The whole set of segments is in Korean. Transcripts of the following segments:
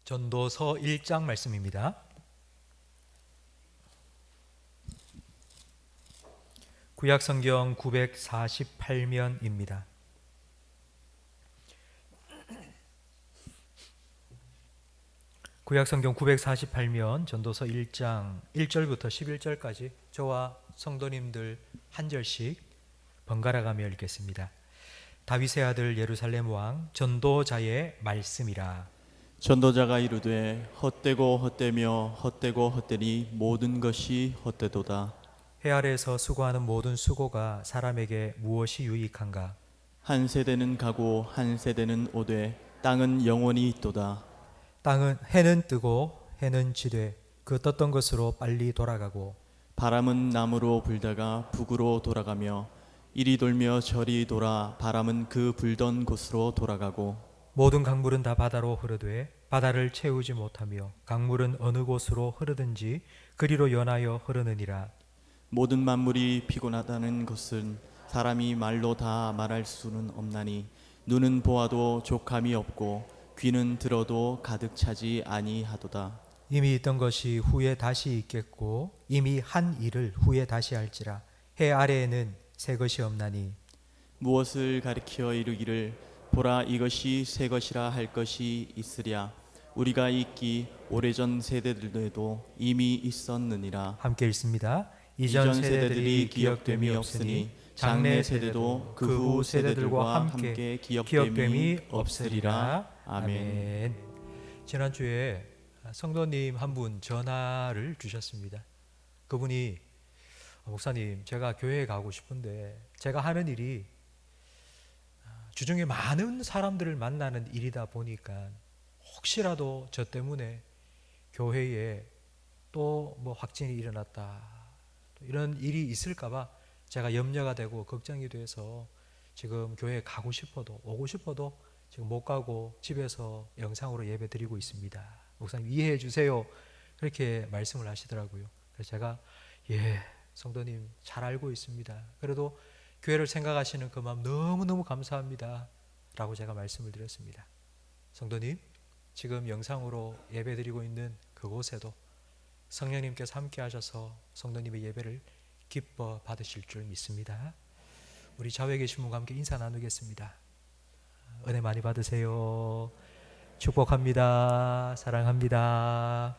전도서 1장 말씀입니다. 구약성경 948면입니다. 구약성경 948면 전도서 1장 1절부터 11절까지 저와 성도님들 한 절씩 번갈아 가며 읽겠습니다. 다윗의 아들 예루살렘 왕 전도자의 말씀이라. 전도자가 이르되 헛되고 헛되며 헛되고 헛되니 모든 것이 헛되도다. 해 아래에서 수고하는 모든 수고가 사람에게 무엇이 유익한가? 한 세대는 가고 한 세대는 오되 땅은 영원히 있도다. 땅은 해는 뜨고 해는 지되 그 떴던 것으로 빨리 돌아가고 바람은 남으로 불다가 북으로 돌아가며 이리 돌며 저리 돌아 바람은 그 불던 곳으로 돌아가고 모든 강물은 다 바다로 흐르되 바다를 채우지 못하며 강물은 어느 곳으로 흐르든지 그리로 연하여 흐르느니라. 모든 만물이 피곤하다는 것은 사람이 말로 다 말할 수는 없나니 눈은 보아도 족함이 없고 귀는 들어도 가득 차지 아니하도다. 이미 있던 것이 후에 다시 있겠고 이미 한 일을 후에 다시 할지라. 해 아래에는 새 것이 없나니 무엇을 가리켜 이르기를 보라 이것이 새 것이라 할 것이 있으랴. 우리가 있기 오래전 세대들에도 이미 있었느니라. 함께 읽습니다. 이전 세대들이 기억됨이 없으니 장래 세대도 그 후 세대들과 함께 기억됨이 없으리라. 아멘. 지난주에 성도님 한 분 전화를 주셨습니다. 그분이 목사님, 제가 교회에 가고 싶은데 제가 하는 일이 주중에 많은 사람들을 만나는 일이다 보니까 혹시라도 저 때문에 교회에 또 뭐 확진이 일어났다, 또 이런 일이 있을까봐 제가 염려가 되고 걱정이 돼서 지금 교회에 가고 싶어도 오고 싶어도 지금 못 가고 집에서 영상으로 예배 드리고 있습니다. 목사님 이해해 주세요. 그렇게 말씀을 하시더라고요. 그래서 제가 성도님 잘 알고 있습니다. 그래도 교회를 생각하시는 그 마음 너무너무 감사합니다 라고 제가 말씀을 드렸습니다. 성도님, 지금 영상으로 예배 드리고 있는 그곳에도 성령님께서 함께 하셔서 성도님의 예배를 기뻐 받으실 줄 믿습니다. 우리 좌우에 계신 분과 함께 인사 나누겠습니다. 은혜 많이 받으세요. 축복합니다. 사랑합니다.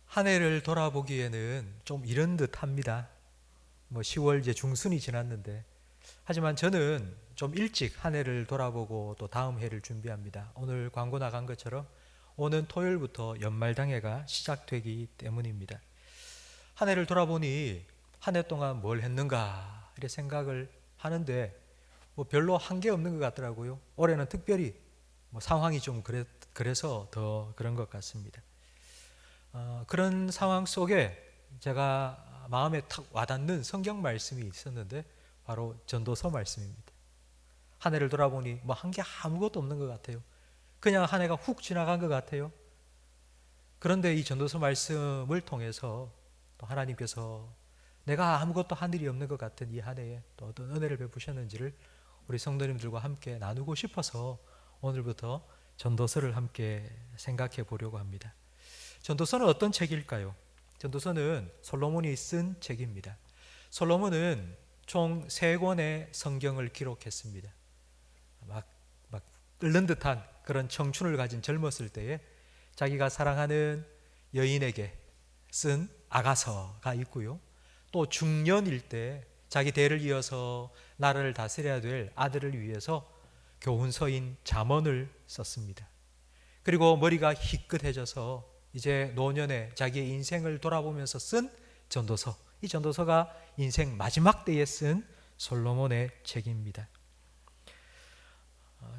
한 해를 돌아보기에는 좀 이런 듯 합니다. 10월 이제 중순이 지났는데, 하지만 저는 좀 일찍 한 해를 돌아보고 또 다음 해를 준비합니다. 오늘 광고 나간 것처럼 오는 토요일부터 연말당회가 시작되기 때문입니다. 한 해를 돌아보니 한 해 동안 뭘 했는가 이렇게 생각을 하는데 별로 한 게 없는 것 같더라고요. 올해는 특별히 상황이 좀 그래서 더 그런 것 같습니다. 그런 상황 속에 제가 마음에 탁 와닿는 성경 말씀이 있었는데 바로 전도서 말씀입니다. 한 해를 돌아보니 한 게 아무것도 없는 것 같아요. 그냥 한 해가 훅 지나간 것 같아요. 그런데 이 전도서 말씀을 통해서 또 하나님께서 내가 아무것도 한 일이 없는 것 같은 이 한 해에 또 어떤 은혜를 베푸셨는지를 우리 성도님들과 함께 나누고 싶어서 오늘부터 전도서를 함께 생각해 보려고 합니다. 전도서는 어떤 책일까요? 전도서는 솔로몬이 쓴 책입니다. 솔로몬은 총 3권의 성경을 기록했습니다. 막 끓는 듯한 그런 청춘을 가진 젊었을 때에 자기가 사랑하는 여인에게 쓴 아가서가 있고요. 또 중년일 때 자기 대를 이어서 나라를 다스려야 될 아들을 위해서 교훈서인 잠언을 썼습니다. 그리고 머리가 희끗해져서 이제 노년에 자기의 인생을 돌아보면서 쓴 전도서, 이 전도서가 인생 마지막 때에 쓴 솔로몬의 책입니다.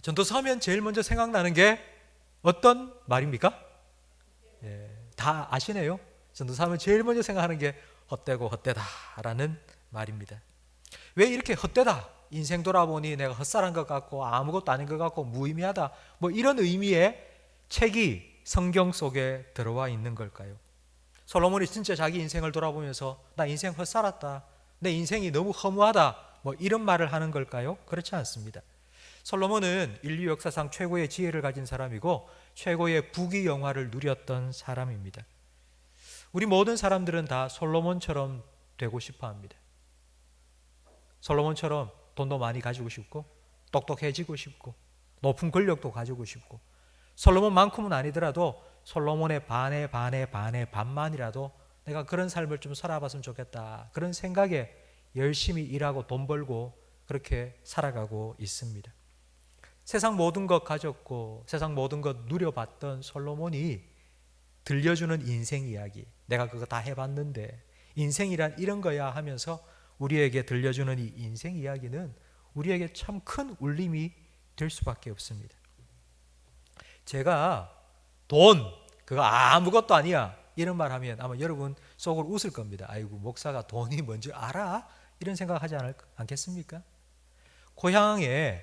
전도서 하면 제일 먼저 생각나는 게 어떤 말입니까? 다 아시네요. 전도서 하면 제일 먼저 생각하는 게 헛되고 헛되다라는 말입니다. 왜 이렇게 헛되다, 인생 돌아보니 내가 헛살한 것 같고 아무것도 아닌 것 같고 무의미하다, 이런 의미의 책이 성경 속에 들어와 있는 걸까요? 솔로몬이 진짜 자기 인생을 돌아보면서 나 인생 헛살았다, 내 인생이 너무 허무하다, 이런 말을 하는 걸까요? 그렇지 않습니다. 솔로몬은 인류 역사상 최고의 지혜를 가진 사람이고 최고의 부귀 영화를 누렸던 사람입니다. 우리 모든 사람들은 다 솔로몬처럼 되고 싶어 합니다. 솔로몬처럼 돈도 많이 가지고 싶고 똑똑해지고 싶고 높은 권력도 가지고 싶고 솔로몬만큼은 아니더라도 솔로몬의 반의 반만이라도 내가 그런 삶을 좀 살아봤으면 좋겠다. 그런 생각에 열심히 일하고 돈 벌고 그렇게 살아가고 있습니다. 세상 모든 것 가졌고 세상 모든 것 누려봤던 솔로몬이 들려주는 인생 이야기, 내가 그거 다 해봤는데 인생이란 이런 거야 하면서 우리에게 들려주는 이 인생 이야기는 우리에게 참 큰 울림이 될 수밖에 없습니다. 제가 돈 그거 아무것도 아니야 이런 말 하면 아마 여러분 속으로 웃을 겁니다. 아이고 목사가 돈이 뭔지 알아? 이런 생각하지 않겠습니까? 고향에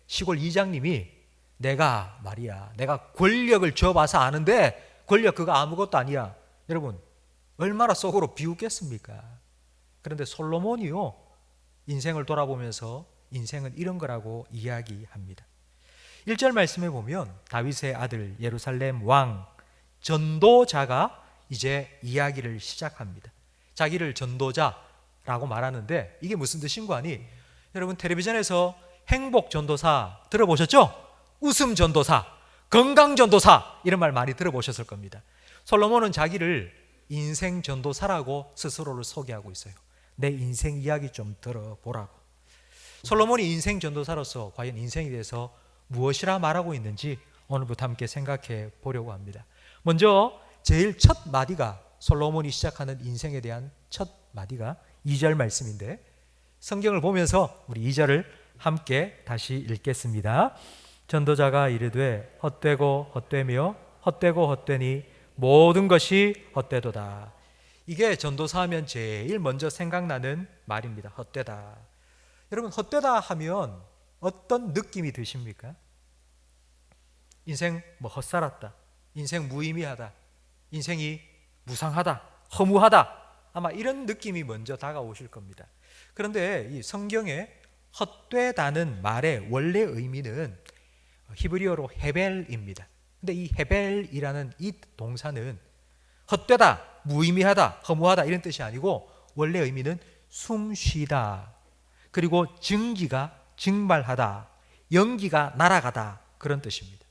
시골 이장님이 내가 말이야 내가 권력을 줘봐서 아는데 권력 그거 아무것도 아니야. 여러분 얼마나 속으로 비웃겠습니까? 그런데 솔로몬이요 인생을 돌아보면서 인생은 이런 거라고 이야기합니다. 1절 말씀에 보면 다윗의 아들 예루살렘 왕 전도자가 이제 이야기를 시작합니다. 자기를 전도자라고 말하는데 이게 무슨 뜻인 거 아니? 여러분 텔레비전에서 행복 전도사 들어보셨죠? 웃음 전도사, 건강 전도사 이런 말 많이 들어보셨을 겁니다. 솔로몬은 자기를 인생 전도사라고 스스로를 소개하고 있어요. 내 인생 이야기 좀 들어보라고. 솔로몬이 인생 전도사로서 과연 인생에 대해서 무엇이라 말하고 있는지 오늘부터 함께 생각해 보려고 합니다. 먼저 제일 첫 마디가 솔로몬이 시작하는 인생에 대한 첫 마디가 2절 말씀인데 성경을 보면서 우리 2절을 함께 다시 읽겠습니다. 전도자가 이르되 헛되고 헛되며 헛되고 헛되니 모든 것이 헛되도다. 이게 전도사 하면 제일 먼저 생각나는 말입니다. 헛되다. 여러분 헛되다 하면 어떤 느낌이 드십니까? 인생 뭐 헛살았다, 인생 무의미하다, 인생이 무상하다, 허무하다 아마 이런 느낌이 먼저 다가오실 겁니다. 그런데 이 성경에 헛되다는 말의 원래 의미는 히브리어로 헤벨입니다. 근데 이 헤벨이라는 이 동사는 헛되다, 무의미하다, 허무하다 이런 뜻이 아니고 원래 의미는 숨쉬다, 그리고 증기가 증발하다, 연기가 날아가다 그런 뜻입니다.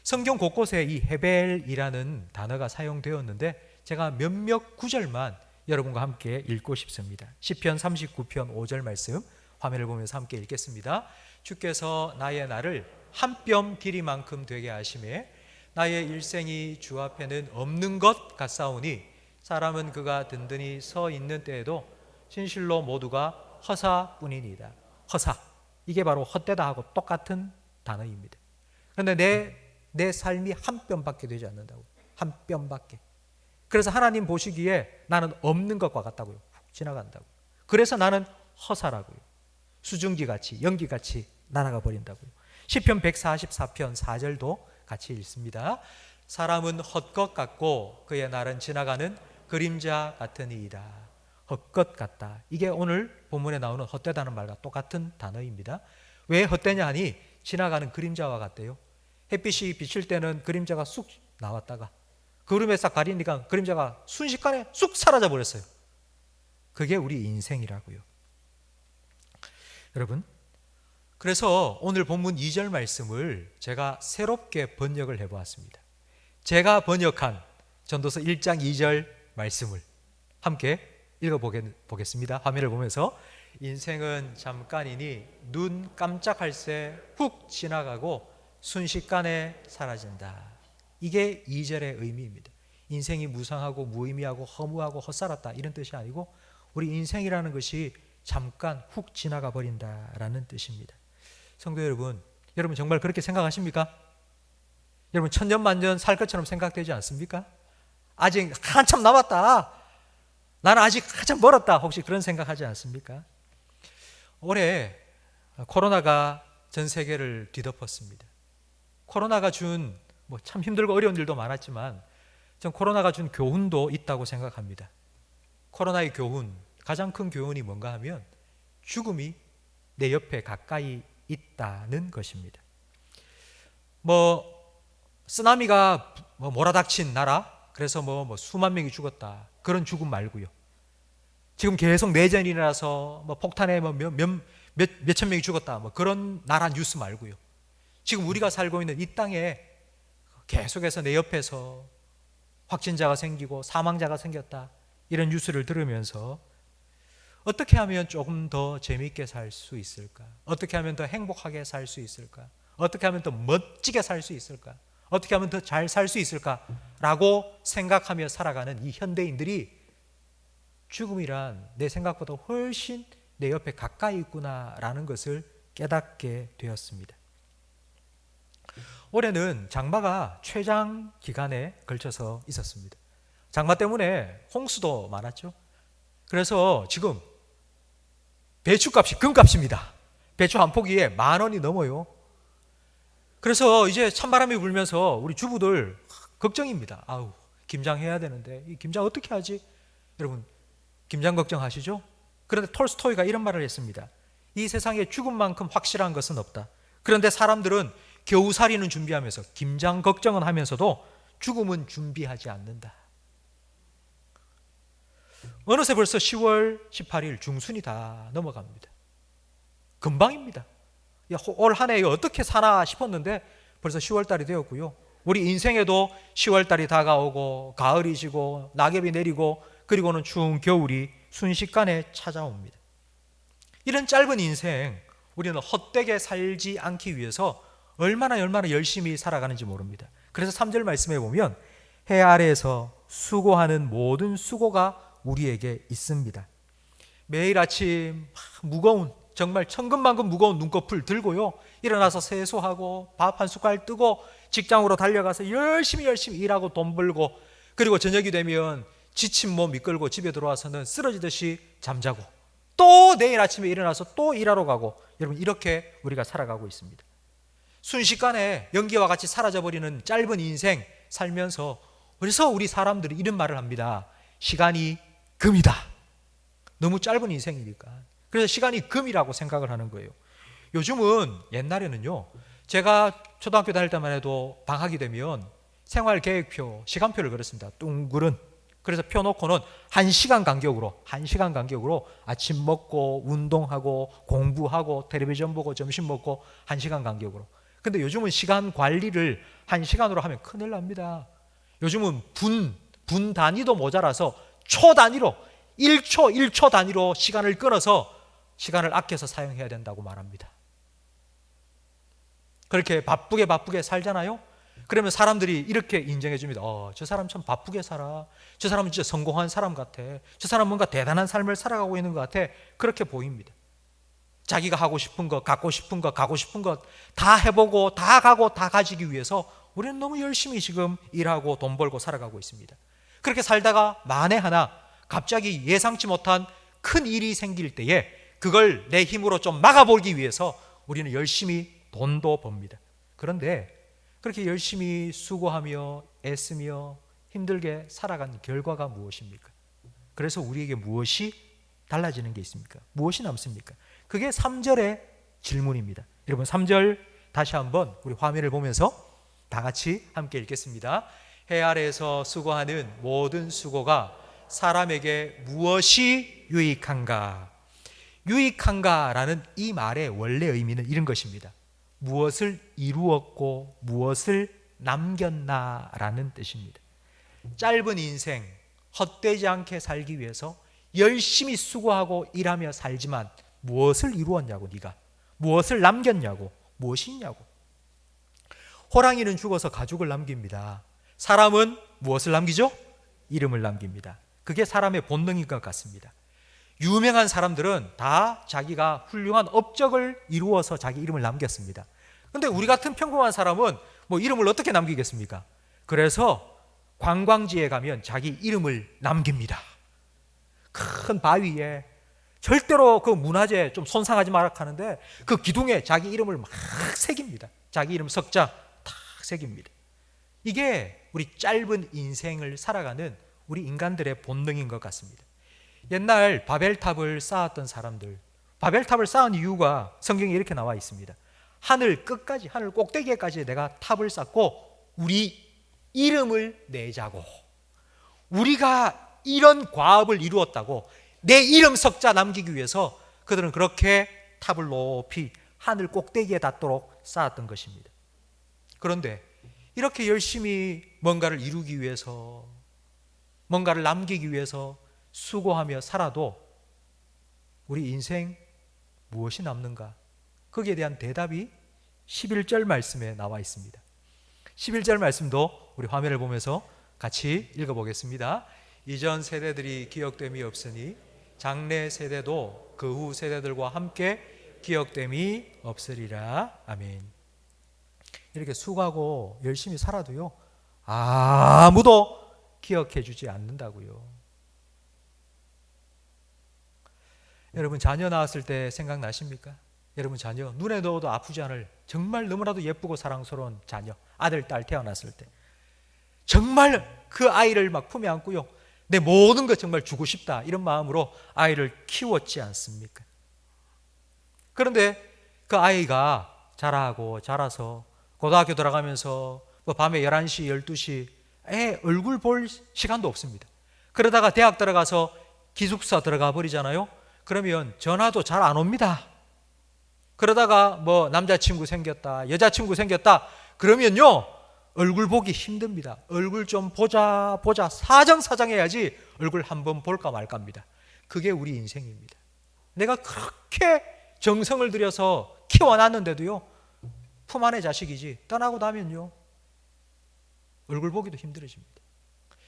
성경 곳곳에 이 헤벨이라는 단어가 사용되었는데 제가 몇몇 구절만 여러분과 함께 읽고 싶습니다. 시편 39편 5절 말씀 화면을 보면서 함께 읽겠습니다. 주께서 나의 날을 한 뼘 길이만큼 되게 하시매 나의 일생이 주 앞에는 없는 것 같사오니 사람은 그가 든든히 서 있는 때에도 진실로 모두가 허사뿐이니이다. 허사, 이게 바로 헛되다 하고 똑같은 단어입니다. 그런데 내 삶이 한 뼘밖에 되지 않는다고. 한 뼘밖에. 그래서 하나님 보시기에 나는 없는 것과 같다고요. 훅 지나간다고. 그래서 나는 허사라고요. 수증기같이 연기같이 날아가 버린다고요. 시편 144편 4절도 같이 읽습니다. 사람은 헛것 같고 그의 날은 지나가는 그림자 같으니이다. 헛것 같다. 이게 오늘 본문에 나오는 헛되다는 말과 똑같은 단어입니다. 왜 헛되냐 하니 지나가는 그림자와 같대요. 햇빛이 비칠 때는 그림자가 쑥 나왔다가 구름에 싹 가리니까 그림자가 순식간에 쑥 사라져 버렸어요. 그게 우리 인생이라고요. 여러분, 그래서 오늘 본문 2절 말씀을 제가 새롭게 번역을 해보았습니다. 제가 번역한 전도서 1장 2절 말씀을 함께 읽어보겠습니다. 화면을 보면서 인생은 잠깐이니 눈 깜짝할 새 훅 지나가고 순식간에 사라진다. 이게 2절의 의미입니다. 인생이 무상하고 무의미하고 허무하고 헛살았다 이런 뜻이 아니고 우리 인생이라는 것이 잠깐 훅 지나가 버린다라는 뜻입니다. 성도 여러분, 여러분 정말 그렇게 생각하십니까? 여러분 천년만년 살 것처럼 생각되지 않습니까? 아직 한참 남았다. 나는 아직 한참 멀었다. 혹시 그런 생각하지 않습니까? 올해 코로나가 전 세계를 뒤덮었습니다. 코로나가 준 참 힘들고 어려운 일도 많았지만 전 코로나가 준 교훈도 있다고 생각합니다. 코로나의 교훈, 가장 큰 교훈이 뭔가 하면 죽음이 내 옆에 가까이 있다는 것입니다. 쓰나미가 몰아닥친 나라, 그래서 수만 명이 죽었다, 그런 죽음 말고요. 지금 계속 내전이 일어나서 폭탄에 몇천 명이 죽었다, 그런 나라 뉴스 말고요. 지금 우리가 살고 있는 이 땅에 계속해서 내 옆에서 확진자가 생기고 사망자가 생겼다, 이런 뉴스를 들으면서 어떻게 하면 조금 더 재미있게 살 수 있을까? 어떻게 하면 더 행복하게 살 수 있을까? 어떻게 하면 더 멋지게 살 수 있을까? 어떻게 하면 더 잘 살 수 있을까? 라고 생각하며 살아가는 이 현대인들이 죽음이란 내 생각보다 훨씬 내 옆에 가까이 있구나라는 것을 깨닫게 되었습니다. 올해는 장마가 최장 기간에 걸쳐서 있었습니다. 장마 때문에 홍수도 많았죠. 그래서 지금 배추값이 금값입니다. 배추 한 포기에 10,000원이 넘어요. 그래서 이제 찬바람이 불면서 우리 주부들 걱정입니다. 아우, 김장해야 되는데 이 김장 어떻게 하지? 여러분, 김장 걱정하시죠? 그런데 톨스토이가 이런 말을 했습니다. 이 세상에 죽음만큼 확실한 것은 없다. 그런데 사람들은 겨우살이는 준비하면서 김장 걱정은 하면서도 죽음은 준비하지 않는다. 어느새 벌써 10월 18일 중순이 다 넘어갑니다. 금방입니다. 올 한 해 어떻게 사나 싶었는데 벌써 10월 달이 되었고요. 우리 인생에도 10월 달이 다가오고 가을이 지고 낙엽이 내리고 그리고는 추운 겨울이 순식간에 찾아옵니다. 이런 짧은 인생, 우리는 헛되게 살지 않기 위해서 얼마나 열심히 살아가는지 모릅니다. 그래서 3절 말씀에 보면 해 아래에서 수고하는 모든 수고가 우리에게 있습니다. 매일 아침 무거운, 정말 천근만근 무거운 눈꺼풀 들고요, 일어나서 세수하고 밥 한 숟갈 뜨고 직장으로 달려가서 열심히 일하고 돈 벌고, 그리고 저녁이 되면 지친 몸 이끌고 집에 들어와서는 쓰러지듯이 잠자고 또 내일 아침에 일어나서 또 일하러 가고, 여러분 이렇게 우리가 살아가고 있습니다. 순식간에 연기와 같이 사라져버리는 짧은 인생 살면서, 그래서 우리 사람들이 이런 말을 합니다. 시간이 금이다. 너무 짧은 인생이니까. 그래서 시간이 금이라고 생각을 하는 거예요. 요즘은, 옛날에는요, 제가 초등학교 다닐 때만 해도 방학이 되면 생활계획표, 시간표를 그렸습니다. 둥그른. 그래서 펴놓고는 1시간 간격으로 아침 먹고 운동하고 공부하고 텔레비전 보고 점심 먹고 1시간 간격으로. 근데 요즘은 시간 관리를 1시간으로 하면 큰일 납니다. 요즘은 분 단위도 모자라서 초 단위로, 1초 단위로 시간을 끊어서 시간을 아껴서 사용해야 된다고 말합니다. 그렇게 바쁘게 살잖아요. 그러면 사람들이 이렇게 인정해 줍니다. 저 사람 참 바쁘게 살아. 저 사람은 진짜 성공한 사람 같아. 저 사람 뭔가 대단한 삶을 살아가고 있는 것 같아. 그렇게 보입니다. 자기가 하고 싶은 것, 갖고 싶은 것, 가고 싶은 것 다 해보고 다 가고 다 가지기 위해서 우리는 너무 열심히 지금 일하고 돈 벌고 살아가고 있습니다. 그렇게 살다가 만에 하나 갑자기 예상치 못한 큰 일이 생길 때에 그걸 내 힘으로 좀 막아보기 위해서 우리는 열심히 돈도 법니다. 그런데 그렇게 열심히 수고하며 애쓰며 힘들게 살아간 결과가 무엇입니까? 그래서 우리에게 무엇이 달라지는 게 있습니까? 무엇이 남습니까? 그게 3절의 질문입니다. 여러분, 3절 다시 한번 우리 화면을 보면서 다 같이 함께 읽겠습니다. 해 아래에서 수고하는 모든 수고가 사람에게 무엇이 유익한가? 유익한가라는 이 말의 원래 의미는 이런 것입니다. 무엇을 이루었고 무엇을 남겼나라는 뜻입니다. 짧은 인생 헛되지 않게 살기 위해서 열심히 수고하고 일하며 살지만 무엇을 이루었냐고, 네가 무엇을 남겼냐고, 무엇이 있냐고. 호랑이는 죽어서 가죽을 남깁니다. 사람은 무엇을 남기죠? 이름을 남깁니다. 그게 사람의 본능인 것 같습니다. 유명한 사람들은 다 자기가 훌륭한 업적을 이루어서 자기 이름을 남겼습니다. 그런데 우리 같은 평범한 사람은 이름을 어떻게 남기겠습니까? 그래서 관광지에 가면 자기 이름을 남깁니다. 큰 바위에 절대로 그 문화재 좀 손상하지 말라 하는데 그 기둥에 자기 이름을 막 새깁니다. 자기 이름 석자 탁 새깁니다. 이게 우리 짧은 인생을 살아가는 우리 인간들의 본능인 것 같습니다. 옛날 바벨탑을 쌓았던 사람들, 바벨탑을 쌓은 이유가 성경에 이렇게 나와 있습니다. 하늘 끝까지, 하늘 꼭대기에까지 내가 탑을 쌓고 우리 이름을 내자고, 우리가 이런 과업을 이루었다고 내 이름 석자 남기기 위해서 그들은 그렇게 탑을 높이 하늘 꼭대기에 닿도록 쌓았던 것입니다. 그런데 이렇게 열심히 뭔가를 이루기 위해서, 뭔가를 남기기 위해서 수고하며 살아도 우리 인생 무엇이 남는가? 거기에 대한 대답이 11절 말씀에 나와 있습니다. 11절 말씀도 우리 화면을 보면서 같이 읽어보겠습니다. 이전 세대들이 기억됨이 없으니 장래 세대도 그 후 세대들과 함께 기억됨이 없으리라. 아멘. 이렇게 수고하고 열심히 살아도요, 아무도 기억해 주지 않는다고요. 여러분 자녀 낳았을 때 생각나십니까? 여러분 자녀 눈에 넣어도 아프지 않을 정말 너무나도 예쁘고 사랑스러운 자녀, 아들, 딸 태어났을 때 정말 그 아이를 막 품에 안고요, 내 모든 것 정말 주고 싶다 이런 마음으로 아이를 키웠지 않습니까? 그런데 그 아이가 자라고 자라서 고등학교 들어가면서 뭐 밤에 11시, 12시 애 얼굴 볼 시간도 없습니다. 그러다가 대학 들어가서 기숙사 들어가 버리잖아요. 그러면 전화도 잘 안 옵니다. 그러다가 뭐 남자친구 생겼다, 여자친구 생겼다 그러면요 얼굴 보기 힘듭니다. 얼굴 좀 보자 사정사정해야지 얼굴 한번 볼까 말까입니다. 그게 우리 인생입니다. 내가 그렇게 정성을 들여서 키워놨는데도요, 품 안의 자식이지 떠나고 나면요 얼굴 보기도 힘들어집니다.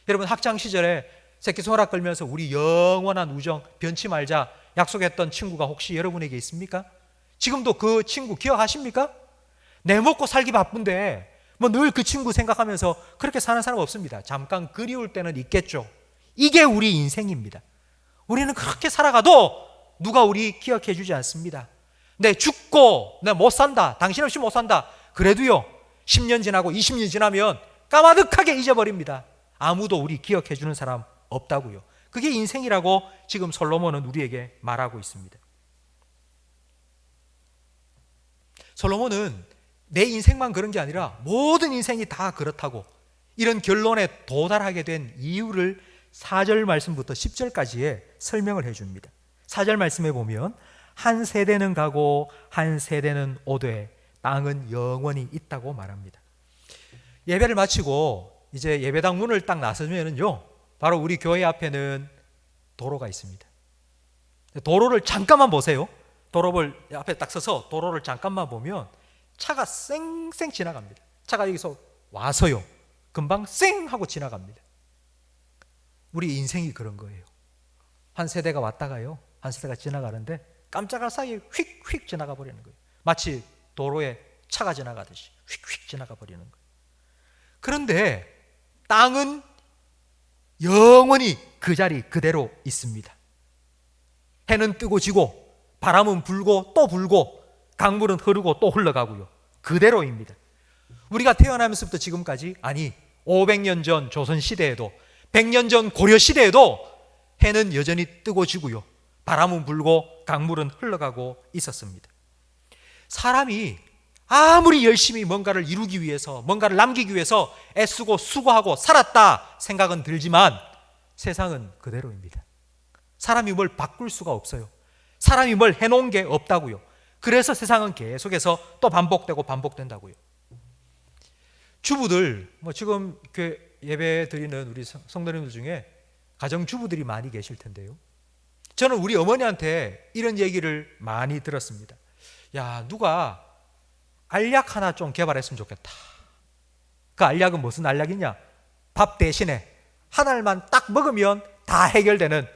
여러분 학창 시절에 새끼손가락 걸면서 우리 영원한 우정 변치 말자 약속했던 친구가 혹시 여러분에게 있습니까? 지금도 그 친구 기억하십니까? 내 먹고 살기 바쁜데 뭐 늘 그 친구 생각하면서 그렇게 사는 사람 없습니다. 잠깐 그리울 때는 있겠죠. 이게 우리 인생입니다. 우리는 그렇게 살아가도 누가 우리 기억해 주지 않습니다. 내 죽고 나 못 산다, 당신 없이 못 산다 그래도요 10년 지나고 20년 지나면 까마득하게 잊어버립니다. 아무도 우리 기억해 주는 사람 없다고요. 그게 인생이라고 지금 솔로몬은 우리에게 말하고 있습니다. 솔로몬은 내 인생만 그런 게 아니라 모든 인생이 다 그렇다고 이런 결론에 도달하게 된 이유를 4절 말씀부터 10절까지의 설명을 해줍니다. 4절 말씀에 보면 한 세대는 가고 한 세대는 오되 땅은 영원히 있다고 말합니다. 예배를 마치고 이제 예배당 문을 딱 나서면은요 바로 우리 교회 앞에는 도로가 있습니다. 도로를 잠깐만 보세요. 도로를 앞에 딱 서서 도로를 잠깐만 보면 차가 쌩쌩 지나갑니다. 차가 여기서 와서요 금방 쌩 하고 지나갑니다. 우리 인생이 그런 거예요. 한 세대가 왔다가요 한 세대가 지나가는데 깜짝할 사이에 휙휙 지나가 버리는 거예요. 마치 도로에 차가 지나가듯이 휙휙 지나가 버리는 거예요. 그런데 땅은 영원히 그 자리 그대로 있습니다. 해는 뜨고 지고 바람은 불고 또 불고 강물은 흐르고 또 흘러가고요. 그대로입니다. 우리가 태어나면서부터 지금까지, 아니 500년 전 조선시대에도 100년 전 고려시대에도 해는 여전히 뜨고 지고요. 바람은 불고 강물은 흘러가고 있었습니다. 사람이 아무리 열심히 뭔가를 이루기 위해서, 뭔가를 남기기 위해서 애쓰고 수고하고 살았다 생각은 들지만 세상은 그대로입니다. 사람이 뭘 바꿀 수가 없어요. 사람이 뭘 해놓은 게 없다고요. 그래서 세상은 계속해서 또 반복되고 반복된다고요. 주부들, 뭐 지금 예배 드리는 우리 성도님들 중에 가정주부들이 많이 계실 텐데요. 저는 우리 어머니한테 이런 얘기를 많이 들었습니다. 야, 누가 알약 하나 좀 개발했으면 좋겠다. 그 알약은 무슨 알약이냐? 밥 대신에 한 알만 딱 먹으면 다 해결되는,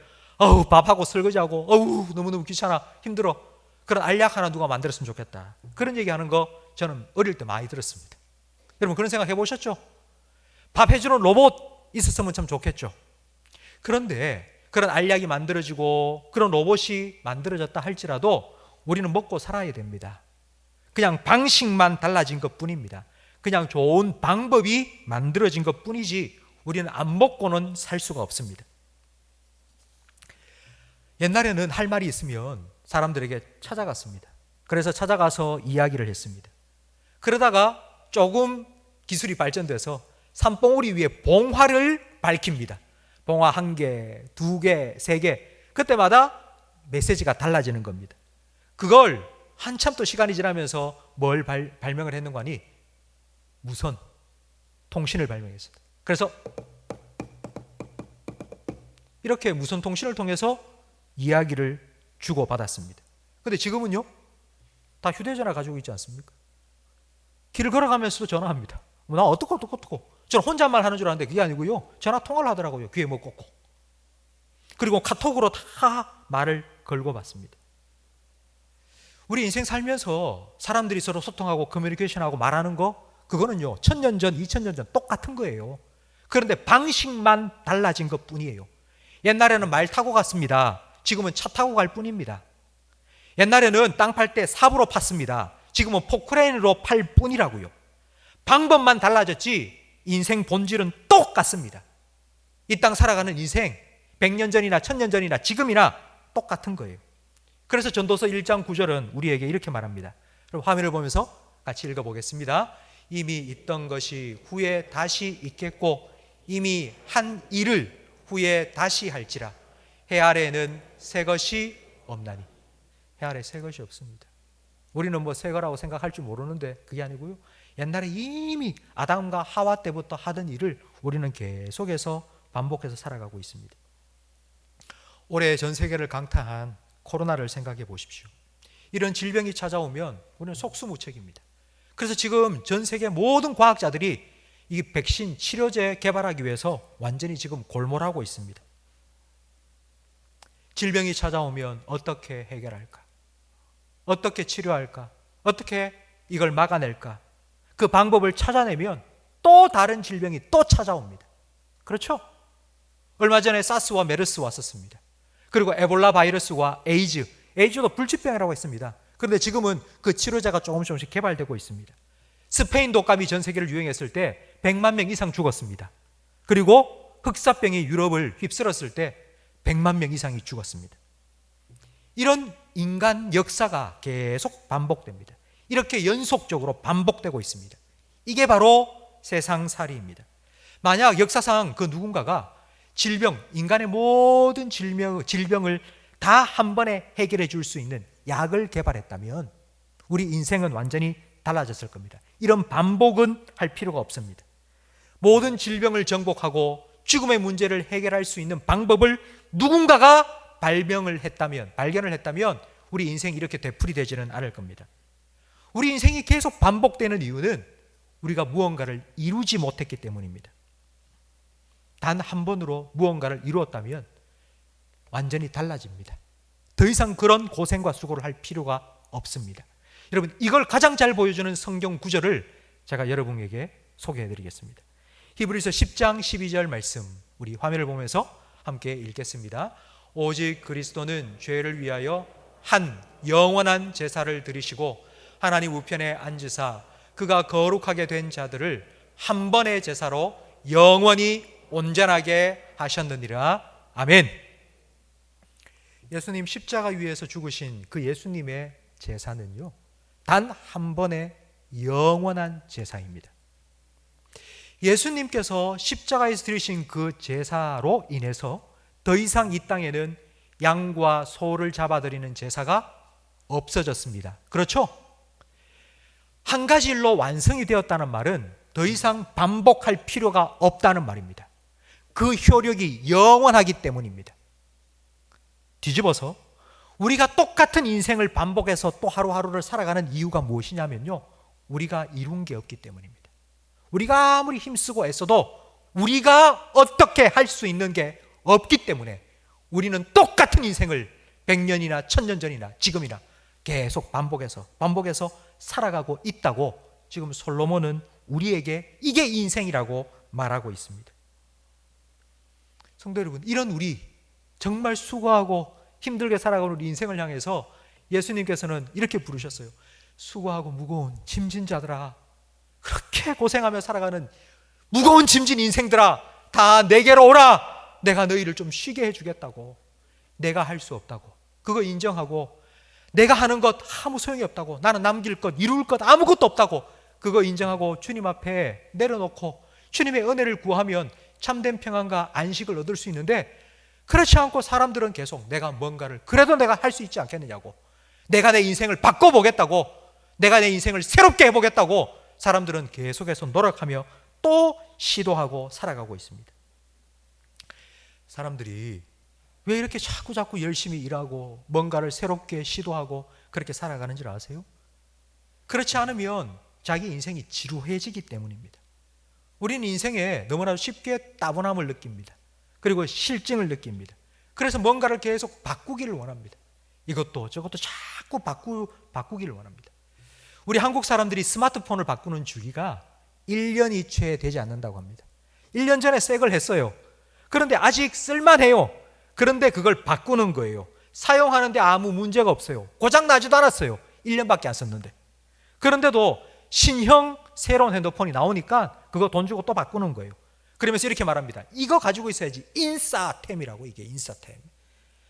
밥하고 설거지하고 너무너무 귀찮아 힘들어, 그런 알약 하나 누가 만들었으면 좋겠다. 그런 얘기하는 거 저는 어릴 때 많이 들었습니다. 여러분 그런 생각 해보셨죠? 밥 해주는 로봇 있었으면 참 좋겠죠. 그런데 그런 알약이 만들어지고 그런 로봇이 만들어졌다 할지라도 우리는 먹고 살아야 됩니다. 그냥 방식만 달라진 것 뿐입니다. 그냥 좋은 방법이 만들어진 것 뿐이지 우리는 안 먹고는 살 수가 없습니다. 옛날에는 할 말이 있으면 사람들에게 찾아갔습니다. 그래서 찾아가서 이야기를 했습니다. 그러다가 조금 기술이 발전돼서 산봉우리 위에 봉화를 밝힙니다. 봉화 1개, 2개, 3개. 그때마다 메시지가 달라지는 겁니다. 그걸 한참 또 시간이 지나면서 뭘 발명을 했는가 하니 무선 통신을 발명했습니다. 그래서 이렇게 무선 통신을 통해서 이야기를 주고받았습니다. 근데 지금은요, 다 휴대전화 가지고 있지 않습니까? 길을 걸어가면서도 전화합니다. 나 어떡고 저는 혼잣말 하는 줄 알았는데 그게 아니고요, 전화 통화를 하더라고요. 귀에 뭐 꽂고. 그리고 카톡으로 다 말을 걸고 받습니다. 우리 인생 살면서 사람들이 서로 소통하고 커뮤니케이션하고 말하는 거, 그거는요 1000년 전, 2000년 전 똑같은 거예요. 그런데 방식만 달라진 것 뿐이에요. 옛날에는 말 타고 갔습니다. 지금은 차 타고 갈 뿐입니다. 옛날에는 땅 팔 때 삽으로 팠습니다. 지금은 포크레인으로 팔 뿐이라고요. 방법만 달라졌지 인생 본질은 똑같습니다. 이 땅 살아가는 인생 100년 전이나 1000년 전이나 지금이나 똑같은 거예요. 그래서 전도서 1장 9절은 우리에게 이렇게 말합니다. 그럼 화면을 보면서 같이 읽어보겠습니다. 이미 있던 것이 후에 다시 있겠고 이미 한 일을 후에 다시 할지라. 해 아래에는 새 것이 없나니. 해 아래 새 것이 없습니다. 우리는 뭐 새 거라고 생각할 줄 모르는데 그게 아니고요, 옛날에 이미 아담과 하와 때부터 하던 일을 우리는 계속해서 반복해서 살아가고 있습니다. 올해 전 세계를 강타한 코로나를 생각해 보십시오. 이런 질병이 찾아오면 우리는 속수무책입니다. 그래서 지금 전 세계 모든 과학자들이 이 백신, 치료제 개발하기 위해서 완전히 지금 골몰하고 있습니다. 질병이 찾아오면 어떻게 해결할까? 어떻게 치료할까? 어떻게 이걸 막아낼까? 그 방법을 찾아내면 또 다른 질병이 또 찾아옵니다. 그렇죠? 얼마 전에 사스와 메르스 왔었습니다. 그리고 에볼라 바이러스와 에이즈도 불치병이라고 했습니다. 그런데 지금은 그 치료제가 조금씩 개발되고 있습니다. 스페인 독감이 전 세계를 유행했을 때 100만 명 이상 죽었습니다. 그리고 흑사병이 유럽을 휩쓸었을 때 100만 명 이상이 죽었습니다. 이런 인간 역사가 계속 반복됩니다. 이렇게 연속적으로 반복되고 있습니다. 이게 바로 세상살이입니다. 만약 역사상 그 누군가가 인간의 모든 질병을 다 한 번에 해결해 줄 수 있는 약을 개발했다면 우리 인생은 완전히 달라졌을 겁니다. 이런 반복은 할 필요가 없습니다. 모든 질병을 정복하고 죽음의 문제를 해결할 수 있는 방법을 누군가가 발견을 했다면 우리 인생이 이렇게 되풀이되지는 않을 겁니다. 우리 인생이 계속 반복되는 이유는 우리가 무언가를 이루지 못했기 때문입니다. 단 한 번으로 무언가를 이루었다면 완전히 달라집니다. 더 이상 그런 고생과 수고를 할 필요가 없습니다. 여러분, 이걸 가장 잘 보여주는 성경 구절을 제가 여러분에게 소개해 드리겠습니다. 히브리서 10장 12절 말씀, 우리 화면을 보면서 함께 읽겠습니다. 오직 그리스도는 죄를 위하여 한 영원한 제사를 드리시고 하나님 우편에 앉으사 그가 거룩하게 된 자들을 한 번의 제사로 영원히 온전하게 하셨느니라. 아멘. 예수님 십자가 위에서 죽으신 그 예수님의 제사는요, 단 한 번의 영원한 제사입니다. 예수님께서 십자가에서 드리신 그 제사로 인해서 더 이상 이 땅에는 양과 소를 잡아드리는 제사가 없어졌습니다. 그렇죠? 한 가지 일로 완성이 되었다는 말은 더 이상 반복할 필요가 없다는 말입니다. 그 효력이 영원하기 때문입니다. 뒤집어서 우리가 똑같은 인생을 반복해서 또 하루하루를 살아가는 이유가 무엇이냐면요, 우리가 이룬 게 없기 때문입니다. 우리가 아무리 힘쓰고 애써도 우리가 어떻게 할 수 있는 게 없기 때문에 우리는 똑같은 인생을 100년이나 1000년 전이나 지금이나 계속 반복해서 살아가고 있다고 지금 솔로몬은 우리에게 이게 인생이라고 말하고 있습니다. 성도 여러분, 이런 우리 정말 수고하고 힘들게 살아가는 우리 인생을 향해서 예수님께서는 이렇게 부르셨어요. 수고하고 무거운 짐진 자들아, 그렇게 고생하며 살아가는 무거운 짐진 인생들아, 다 내게로 오라. 내가 너희를 좀 쉬게 해주겠다고. 내가 할 수 없다고 그거 인정하고 내가 하는 것 아무 소용이 없다고, 나는 남길 것, 이룰 것 아무것도 없다고 그거 인정하고 주님 앞에 내려놓고 주님의 은혜를 구하면 참된 평안과 안식을 얻을 수 있는데, 그렇지 않고 사람들은 계속 내가 뭔가를 그래도 내가 할 수 있지 않겠느냐고, 내가 내 인생을 바꿔보겠다고, 내가 내 인생을 새롭게 해보겠다고 사람들은 계속해서 노력하며 또 시도하고 살아가고 있습니다. 사람들이 왜 이렇게 자꾸 열심히 일하고 뭔가를 새롭게 시도하고 그렇게 살아가는 줄 아세요? 그렇지 않으면 자기 인생이 지루해지기 때문입니다. 우리는 인생에 너무나도 쉽게 따분함을 느낍니다. 그리고 실증을 느낍니다. 그래서 뭔가를 계속 바꾸기를 원합니다. 이것도 저것도 자꾸 바꾸기를 원합니다. 우리 한국 사람들이 스마트폰을 바꾸는 주기가 1년이 채 되지 않는다고 합니다. 1년 전에 새 걸 했어요. 그런데 아직 쓸만해요. 그런데 그걸 바꾸는 거예요. 사용하는데 아무 문제가 없어요. 고장 나지도 않았어요. 1년밖에 안 썼는데. 그런데도 신형 새로운 핸드폰이 나오니까 그거 돈 주고 또 바꾸는 거예요. 그러면서 이렇게 말합니다. 이거 가지고 있어야지. 인싸템이라고, 이게 인싸템.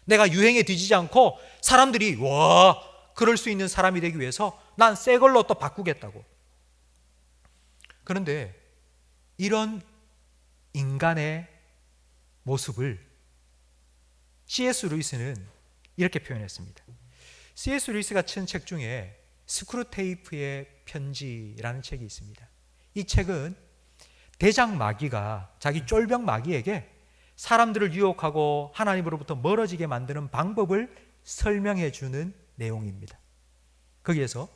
내가 유행에 뒤지지 않고 사람들이 와, 그럴 수 있는 사람이 되기 위해서 난 새 걸로 또 바꾸겠다고. 그런데 이런 인간의 모습을 C.S. 루이스는 이렇게 표현했습니다. C.S. 루이스가 쓴 책 중에 스크루테이프의 편지라는 책이 있습니다. 이 책은 대장 마귀가 자기 쫄병 마귀에게 사람들을 유혹하고 하나님으로부터 멀어지게 만드는 방법을 설명해 주는 내용입니다. 거기에서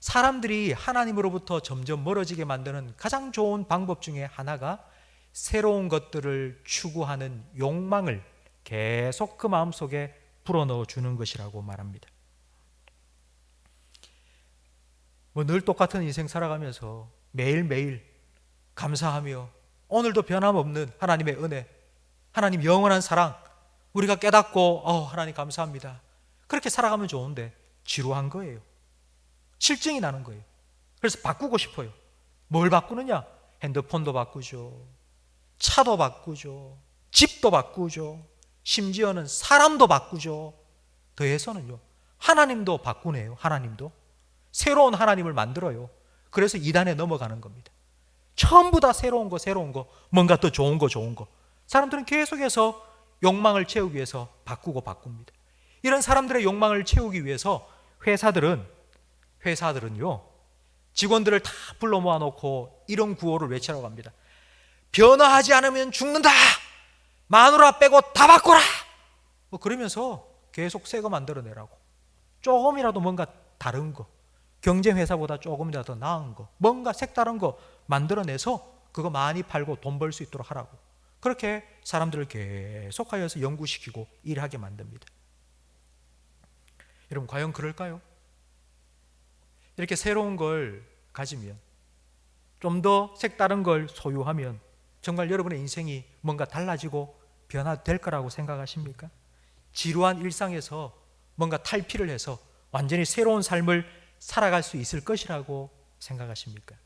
사람들이 하나님으로부터 점점 멀어지게 만드는 가장 좋은 방법 중에 하나가 새로운 것들을 추구하는 욕망을 계속 그 마음속에 불어넣어 주는 것이라고 말합니다. 늘 똑같은 인생 살아가면서 매일매일 감사하며 오늘도 변함없는 하나님의 은혜, 하나님 영원한 사랑 우리가 깨닫고 하나님 감사합니다. 그렇게 살아가면 좋은데 지루한 거예요. 실증이 나는 거예요. 그래서 바꾸고 싶어요. 뭘 바꾸느냐? 핸드폰도 바꾸죠. 차도 바꾸죠. 집도 바꾸죠. 심지어는 사람도 바꾸죠. 더해서는요, 하나님도 바꾸네요. 하나님도 새로운 하나님을 만들어요. 그래서 이단에 넘어가는 겁니다. 전부 다 새로운 거 뭔가 더 좋은 거 사람들은 계속해서 욕망을 채우기 위해서 바꿉니다. 이런 사람들의 욕망을 채우기 위해서 회사들은요 직원들을 다 불러 모아놓고 이런 구호를 외치라고 합니다. 변화하지 않으면 죽는다. 마누라 빼고 다 바꿔라. 그러면서 계속 새 거 만들어내라고. 조금이라도 뭔가 다른 거, 경쟁회사보다 조금이라도 더 나은 거, 뭔가 색다른 거 만들어내서 그거 많이 팔고 돈 벌 수 있도록 하라고. 그렇게 사람들을 계속하여서 연구시키고 일하게 만듭니다. 여러분, 과연 그럴까요? 이렇게 새로운 걸 가지면, 좀 더 색다른 걸 소유하면 정말 여러분의 인생이 뭔가 달라지고 변화될 거라고 생각하십니까? 지루한 일상에서 뭔가 탈피를 해서 완전히 새로운 삶을 살아갈 수 있을 것이라고 생각하십니까?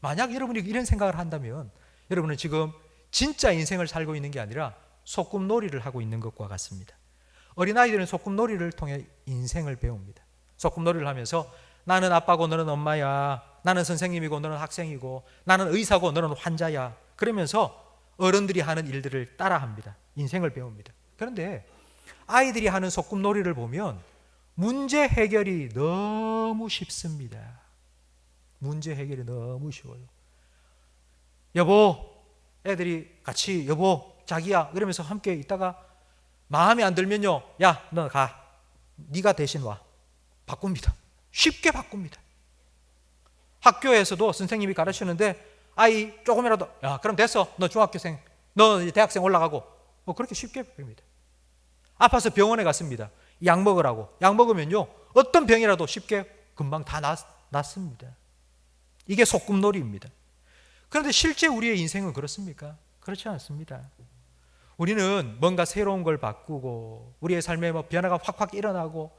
만약 여러분이 이런 생각을 한다면 여러분은 지금 진짜 인생을 살고 있는 게 아니라 소꿉놀이를 하고 있는 것과 같습니다. 어린아이들은 소꿉놀이를 통해 인생을 배웁니다. 소꿉놀이를 하면서 나는 아빠고 너는 엄마야, 나는 선생님이고 너는 학생이고, 나는 의사고 너는 환자야, 그러면서 어른들이 하는 일들을 따라합니다. 인생을 배웁니다. 그런데 아이들이 하는 소꿉놀이를 보면 문제 해결이 너무 쉽습니다. 문제 해결이 너무 쉬워요. 여보, 애들이 같이 여보, 자기야 이러면서 함께 있다가 마음에 안 들면요, 야, 너 가. 네가 대신 와. 바꿉니다. 쉽게 바꿉니다. 학교에서도 선생님이 가르치는데 아이 조금이라도, 야, 그럼 됐어. 너 중학교생, 너 이제 대학생 올라가고, 그렇게 쉽게 바뀝니다. 아파서 병원에 갔습니다. 약 먹으라고. 약 먹으면요, 어떤 병이라도 쉽게 금방 다 낫습니다. 이게 소꿉놀이입니다. 그런데 실제 우리의 인생은 그렇습니까? 그렇지 않습니다. 우리는 뭔가 새로운 걸 바꾸고 우리의 삶에 변화가 확 일어나고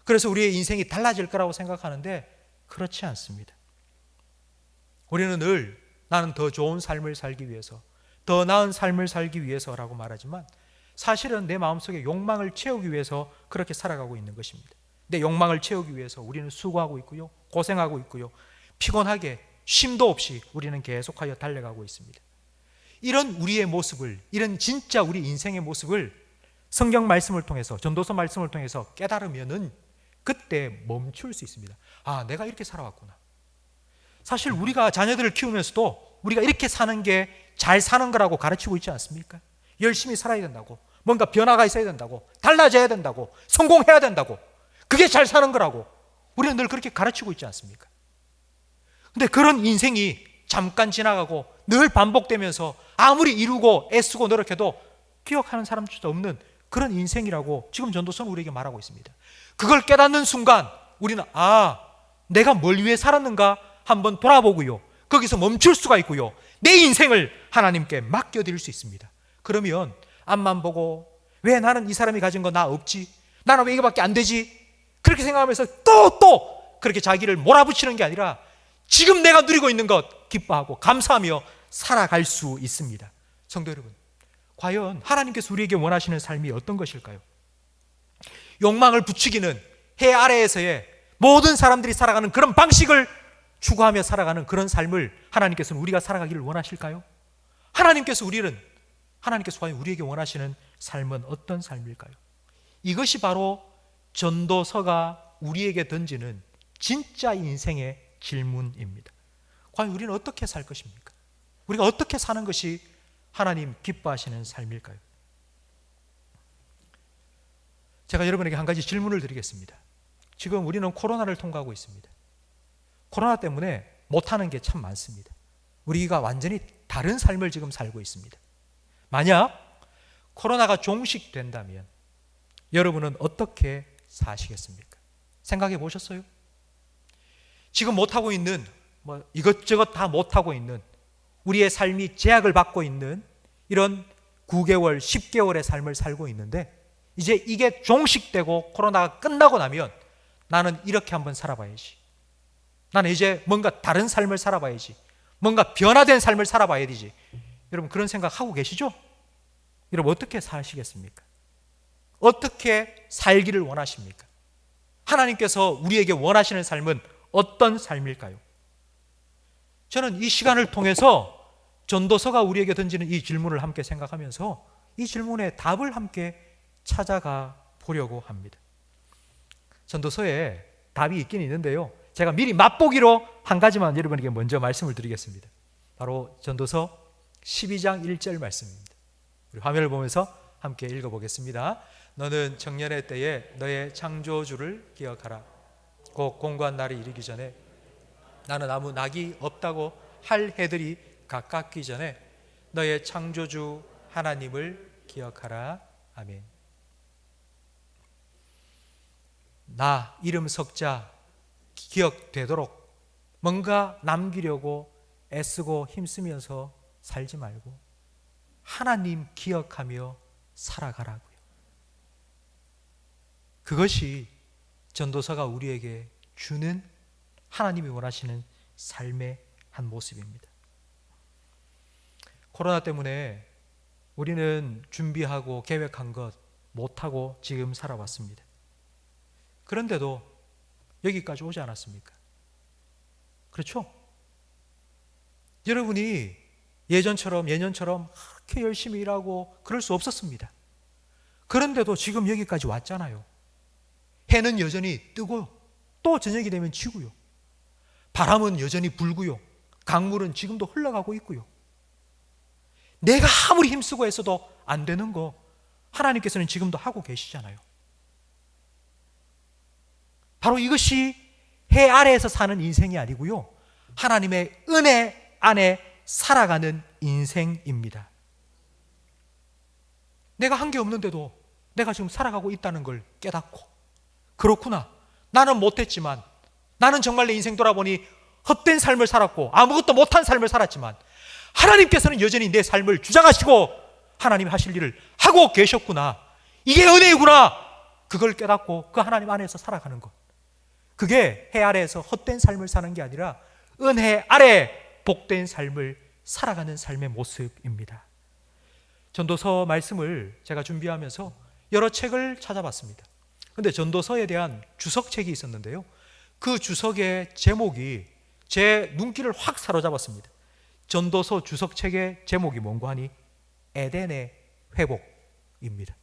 그래서 우리의 인생이 달라질 거라고 생각하는데 그렇지 않습니다. 우리는 늘 나는 더 좋은 삶을 살기 위해서, 더 나은 삶을 살기 위해서라고 말하지만 사실은 내 마음속에 욕망을 채우기 위해서 그렇게 살아가고 있는 것입니다. 내 욕망을 채우기 위해서 우리는 수고하고 있고요, 고생하고 있고요, 피곤하게 쉼도 없이 우리는 계속하여 달려가고 있습니다. 이런 우리의 모습을, 이런 진짜 우리 인생의 모습을 성경 말씀을 통해서, 전도서 말씀을 통해서 깨달으면은 그때 멈출 수 있습니다. 아, 내가 이렇게 살아왔구나. 사실 우리가 자녀들을 키우면서도 우리가 이렇게 사는 게 잘 사는 거라고 가르치고 있지 않습니까? 열심히 살아야 된다고, 뭔가 변화가 있어야 된다고, 달라져야 된다고, 성공해야 된다고, 그게 잘 사는 거라고 우리는 늘 그렇게 가르치고 있지 않습니까? 근데 그런 인생이 잠깐 지나가고 늘 반복되면서 아무리 이루고 애쓰고 노력해도 기억하는 사람조차 없는 그런 인생이라고 지금 전도서는 우리에게 말하고 있습니다. 그걸 깨닫는 순간 우리는 내가 뭘 위해 살았는가 한번 돌아보고요, 거기서 멈출 수가 있고요, 내 인생을 하나님께 맡겨드릴 수 있습니다. 그러면 앞만 보고 왜 나는 이 사람이 가진 거 나 없지? 나는 왜 이거밖에 안 되지? 그렇게 생각하면서 또 그렇게 자기를 몰아붙이는 게 아니라 지금 내가 누리고 있는 것 기뻐하고 감사하며 살아갈 수 있습니다. 성도 여러분, 과연 하나님께서 우리에게 원하시는 삶이 어떤 것일까요? 욕망을 부추기는 해 아래에서의 모든 사람들이 살아가는 그런 방식을 추구하며 살아가는 그런 삶을 하나님께서는 우리가 살아가기를 원하실까요? 하나님께서 과연 우리에게 원하시는 삶은 어떤 삶일까요? 이것이 바로 전도서가 우리에게 던지는 진짜 인생의 질문입니다. 과연 우리는 어떻게 살 것입니까? 우리가 어떻게 사는 것이 하나님 기뻐하시는 삶일까요? 제가 여러분에게 한 가지 질문을 드리겠습니다. 지금 우리는 코로나를 통과하고 있습니다. 코로나 때문에 못하는 게 참 많습니다. 우리가 완전히 다른 삶을 지금 살고 있습니다. 만약 코로나가 종식된다면 여러분은 어떻게 사시겠습니까? 생각해 보셨어요? 지금 못하고 있는, 이것저것 다 못하고 있는, 우리의 삶이 제약을 받고 있는 이런 9개월, 10개월의 삶을 살고 있는데, 이제 이게 종식되고 코로나가 끝나고 나면 나는 이렇게 한번 살아봐야지, 나는 이제 뭔가 다른 삶을 살아봐야지, 뭔가 변화된 삶을 살아봐야 되지. 여러분 그런 생각 하고 계시죠? 여러분 어떻게 사시겠습니까? 어떻게 살기를 원하십니까? 하나님께서 우리에게 원하시는 삶은 어떤 삶일까요? 저는 이 시간을 통해서 전도서가 우리에게 던지는 이 질문을 함께 생각하면서 이 질문에 답을 함께 찾아가 보려고 합니다. 전도서에 답이 있긴 있는데요, 제가 미리 맛보기로 한 가지만 여러분에게 먼저 말씀을 드리겠습니다. 바로 전도서 12장 1절 말씀입니다. 우리 화면을 보면서 함께 읽어보겠습니다. 너는 청년의 때에 너의 창조주를 기억하라. 곧 공고한 날이 이르기 전에 나는 아무 낙이 없다고 할 해들이 가깝기 전에 너의 창조주 하나님을 기억하라. 아멘. 나 이름 석자 기억되도록 뭔가 남기려고 애쓰고 힘쓰면서 살지 말고 하나님 기억하며 살아가라고요. 그것이 전도서가 우리에게 주는 하나님이 원하시는 삶의 한 모습입니다. 코로나 때문에 우리는 준비하고 계획한 것 못하고 지금 살아왔습니다. 그런데도 여기까지 오지 않았습니까? 그렇죠? 여러분이 예전처럼 예년처럼 그렇게 열심히 일하고 그럴 수 없었습니다. 그런데도 지금 여기까지 왔잖아요. 해는 여전히 뜨고요, 또 저녁이 되면 지고요, 바람은 여전히 불고요, 강물은 지금도 흘러가고 있고요. 내가 아무리 힘쓰고 했어도 안 되는 거 하나님께서는 지금도 하고 계시잖아요. 바로 이것이 해 아래에서 사는 인생이 아니고요, 하나님의 은혜 안에 살아가는 인생입니다. 내가 한 게 없는데도 내가 지금 살아가고 있다는 걸 깨닫고, 그렇구나, 나는 못했지만, 나는 정말 내 인생 돌아보니 헛된 삶을 살았고 아무것도 못한 삶을 살았지만 하나님께서는 여전히 내 삶을 주장하시고 하나님 하실 일을 하고 계셨구나, 이게 은혜이구나, 그걸 깨닫고 그 하나님 안에서 살아가는 것, 그게 해 아래에서 헛된 삶을 사는 게 아니라 은혜 아래 복된 삶을 살아가는 삶의 모습입니다. 전도서 말씀을 제가 준비하면서 여러 책을 찾아봤습니다. 근데 전도서에 대한 주석책이 있었는데요. 그 주석의 제목이 제 눈길을 확 사로잡았습니다. 전도서 주석책의 제목이 뭔고 하니 에덴의 회복입니다.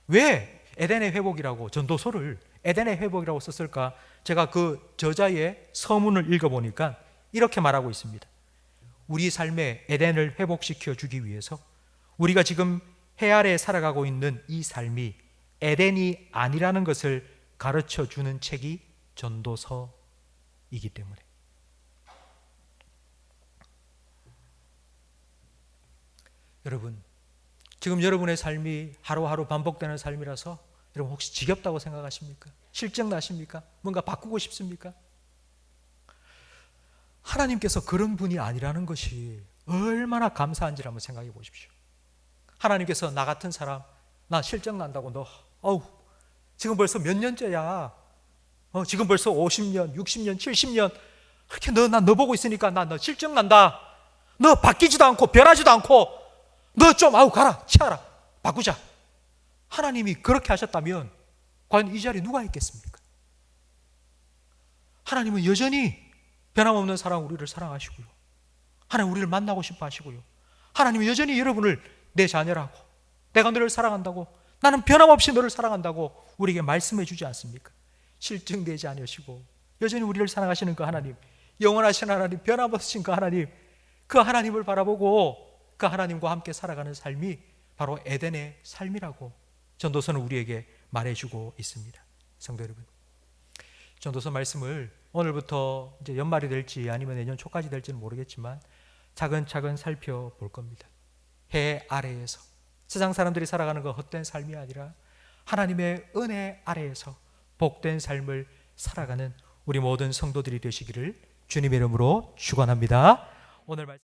왜 에덴의 회복이라고 전도서를 에덴의 회복이라고 썼을까? 제가 그 저자의 서문을 읽어보니까 이렇게 말하고 있습니다. 우리 삶의 에덴을 회복시켜 주기 위해서 우리가 지금 해 아래에 살아가고 있는 이 삶이 에덴이 아니라는 것을 가르쳐 주는 책이 전도서이기 때문에. 여러분, 지금 여러분의 삶이 하루하루 반복되는 삶이라서 여러분 혹시 지겹다고 생각하십니까? 실증 나십니까? 뭔가 바꾸고 싶습니까? 하나님께서 그런 분이 아니라는 것이 얼마나 감사한지 한번 생각해 보십시오. 하나님께서 나 같은 사람, 나 실증 난다고 지금 벌써 몇 년째야. 지금 벌써 50년, 60년, 70년 그렇게 너 보고 있으니까 너 실증 난다. 너 바뀌지도 않고 변하지도 않고 너 좀 가라, 치아라, 바꾸자. 하나님이 그렇게 하셨다면 과연 이 자리에 누가 있겠습니까? 하나님은 여전히 변함없는 사랑 우리를 사랑하시고요. 하나님 우리를 만나고 싶어 하시고요. 하나님은 여전히 여러분을 내 자녀라고, 내가 너를 사랑한다고, 나는 변함없이 너를 사랑한다고 우리에게 말씀해 주지 않습니까? 실증되지 않으시고 여전히 우리를 사랑하시는 그 하나님, 영원하신 하나님, 변함없으신 그 하나님, 그 하나님을 바라보고 그 하나님과 함께 살아가는 삶이 바로 에덴의 삶이라고 전도서는 우리에게 말해주고 있습니다. 성도 여러분, 전도서 말씀을 오늘부터 이제 연말이 될지 아니면 내년 초까지 될지는 모르겠지만 차근차근 살펴볼 겁니다. 해 아래에서 세상 사람들이 살아가는 그 헛된 삶이 아니라 하나님의 은혜 아래에서 복된 삶을 살아가는 우리 모든 성도들이 되시기를 주님의 이름으로 축원합니다. 오늘 말씀